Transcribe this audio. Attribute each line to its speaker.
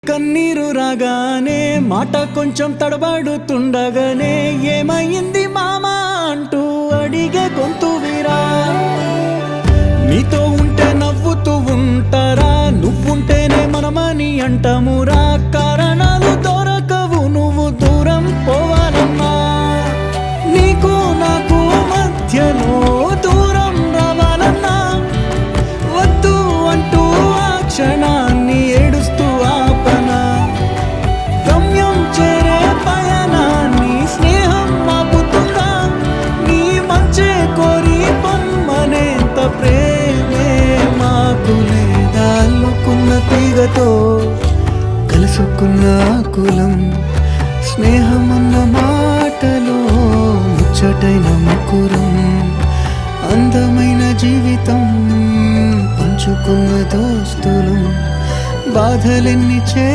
Speaker 1: కన్నీరు రాగానే మాట కొంచెం తడబడుతుండగానే ఏమైంది మామా అంటూ అడిగే గొంతు వీరా. నీతో ఉంటే నవ్వుతూ ఉంటారా, నువ్వుంటేనే మనమని అంటామురా. కారణాలు దొరకవు నువ్వు దూరం పోవాలన్నా, నీకు నాకు మధ్యలో దూరం రావాలన్నా. వద్దు అంటూ ఆ క్షణాన్ని ఏడుస్తూ ఆపనా. గమ్యం చేరే పయనాన్ని స్నేహం ఆపుతుందా. నీ మంచే కోరి పొమ్మనేంత ప్రేమే మాకు లేదా. అల్లుకున్న తీగతో కలుసుకున్న కులం, స్నేహమన్న మాటలో ముచ్చటైన ముకురం. అందమైన జీవితం పంచుకున్న దోస్తులు, బాధలెన్ని చే